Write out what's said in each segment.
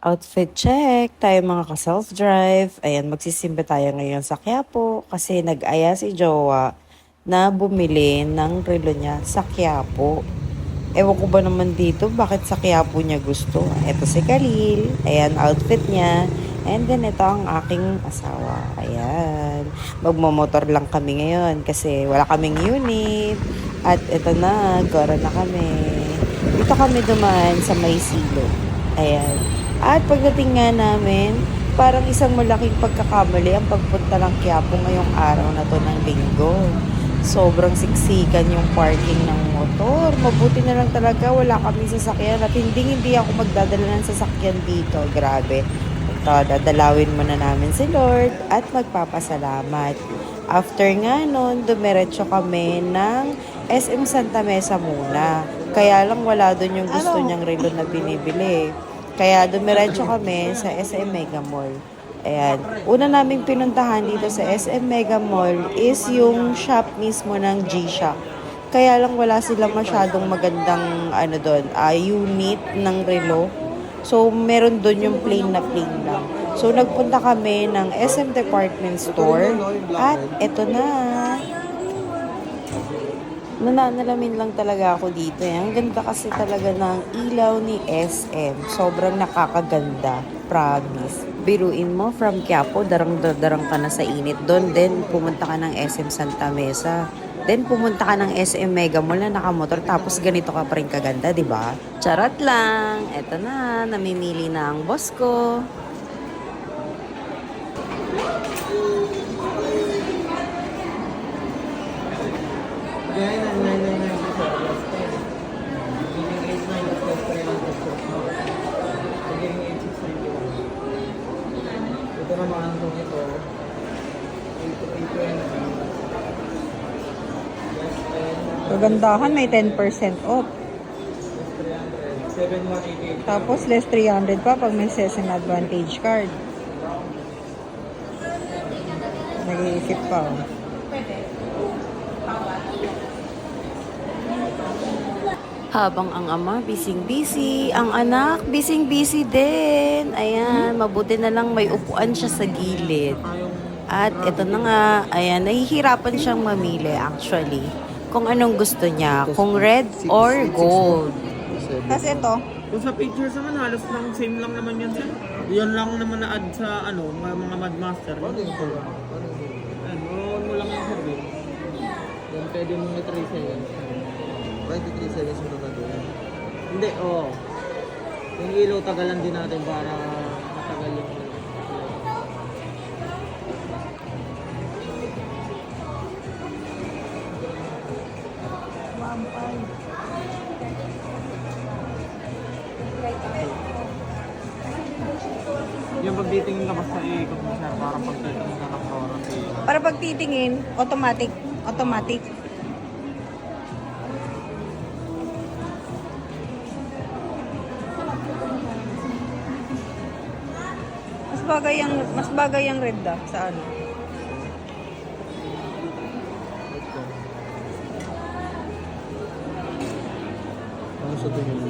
Outfit check, tayo mga ka-self-drive. Ayan, magsisimba tayo ngayon sa Quiapo kasi nag-aya si Jowa na bumili ng relo niya sa Quiapo. Ewan ko ba naman dito, bakit sa Quiapo niya gusto? Ito si Khalil, ayan, outfit niya. And then, ito ang aking asawa. Ayan, magmamotor lang kami ngayon kasi wala kaming unit. At ito na, gora na kami. Dito kami dumaan sa Maysilo. Ayan. At pagdating nga namin, parang isang malaking pagkakamali ang pagpunta ng Quiapo ngayong araw na to ng linggo. Sobrang siksikan yung parking ng motor. Mabuti na lang talaga wala kami sasakyan at hindi ako magdadala ng sasakyan dito. Grabe. Ito, dadalawin muna namin si Lord at magpapasalamat. After nga nun, dumiretso kami ng SM Santa Mesa muna. Kaya lang wala doon yung gusto niyang relo na binibili. Kaya dumiretso kami sa SM Mega Mall. Ayan. Una naming pinuntahan dito sa SM Mega Mall is yung shop mismo ng G-Shock. Kaya lang wala silang masyadong magandang doon, unit ng relo. So, meron doon yung plain lang. So, nagpunta kami ng SM Department Store. At eto na. Nananalamin lang talaga ako dito. Ang ganda kasi talaga ng ilaw ni SM. Sobrang nakakaganda. Promise. Biruin mo, from Quiapo, darang ka na sa init doon. Then, pumunta ka ng SM Santa Mesa. Then, pumunta ka ng SM Mega Mall na nakamotor. Tapos, ganito ka pa rin kaganda, di ba? Charot lang. Eto na, namimili na ang boss ko. Ito naman ito. Kagandahan, may 10% off. 7,188. Tapos, less 300 pa pag may SESEN Advantage card. Nag-iisip pa, oh. Habang ang ama, busy-busy. Ang anak, busy-busy din. Ayan, mabuti na lang may upuan siya sa gilid. At ito na nga, ayan, nahihirapan siyang mamili actually. Kung anong gusto niya, kung red or gold. Kasi ito, Kung sa pictures naman, halos lang same lang naman yan. Yun lang naman na-add sa mga Madmaster. Ano yung pala? Ayun, mo lang yung sabi. Yan, pwede mong na-trace yan. Right, 3 seconds mo na doon. Hindi, oo. Yung ilaw, tagalan din natin para matagal yung yung pagtitingin ka basta ikot mo siya para pagtitingin ka ng oras para pag titingin, automatic. Automatic. Mas bagay ang red sa ano. Ano sa tingin mo?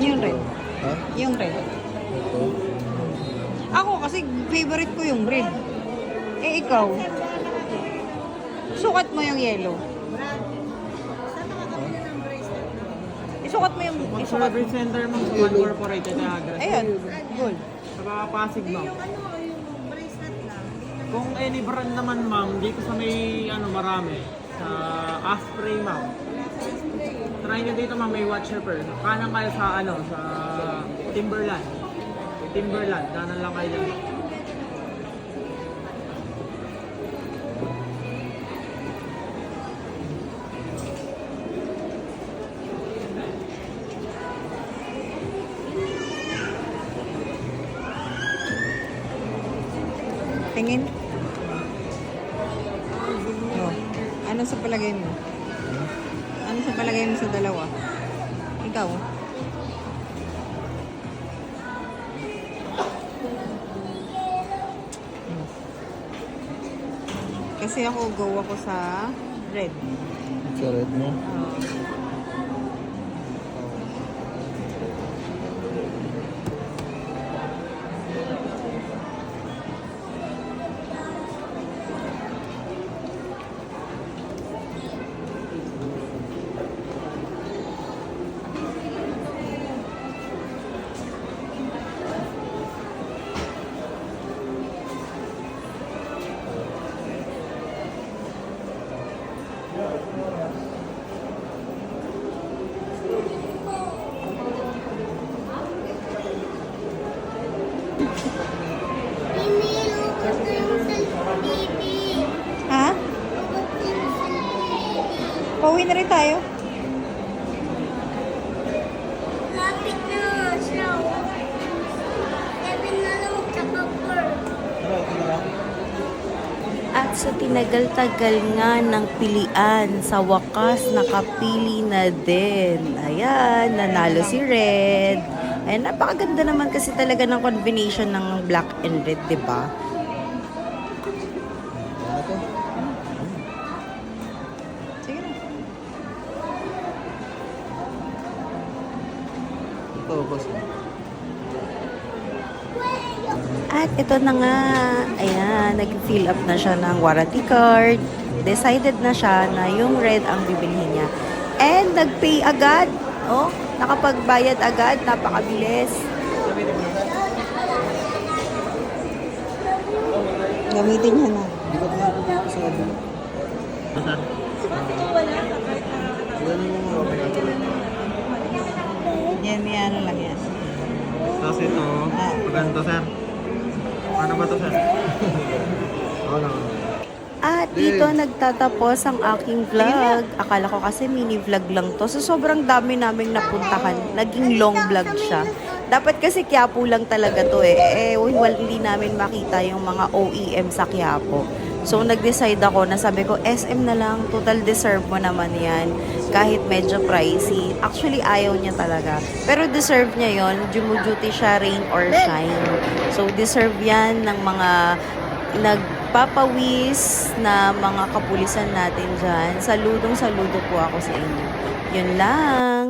Yung red. Ha? Yung red. Ito? Ako kasi favorite ko yung red. Eh ikaw, sukat mo yung yellow. Isukat mo yung Service center mo sa one corporated na address. Ayan, gold. Sa Pasig, ma'am. Kung any brand naman, ma'am, dito sa may marami. Sa Asprey, ma'am. Try nyo dito, ma'am, may watcher per. Kanan kayo sa sa Timberland. Timberland, kanan lang kayo dyan. Tingin. Oh. Ano sa palagay mo? Ano sa palagay mo sa dalawa? Ikaw? Kasi go ako sa red. Sa red mo? Oh. Ha? Pauwi na rin tayo. Lapit na siya. 7 na lang, tsaka 4. At sa tinagal-tagal nga ng pilian, sa wakas nakapili na din. Ayan, nanalo si Red. Ayan, napakaganda naman kasi talaga ng combination ng black and red, di ba? Ano to? Sige na. Ito, boss. At ito na nga, ayan, nag-fill up na siya ng warranty card. Decided na siya na yung red ang bibilhin niya. And nag-pay agad. Oh, nakapagbayad agad, napakabilis. Gamitin niya na. Di ba nga ako sa kabila? Wala na mo Yan, ano lang yan. Tapos ito, maganda sir. Ano ba to sir? Oo lang. At dito nagtatapos ang aking vlog. Akala ko kasi mini vlog lang to. So sobrang dami naming napuntahan. Naging long vlog siya. Dapat kasi Quiapo lang talaga to eh. Hindi namin makita yung mga OEM sa Quiapo. So nag-decide ako na sabi ko SM na lang. Total deserve mo naman yan. Kahit medyo pricey. Actually ayaw niya talaga. Pero deserve niya yon. Jumuduty siya rain or shine. So deserve yan ng mga nagpapawis na mga kapulisan natin dyan. Saludong-saludo po ako sa inyo. Yun lang.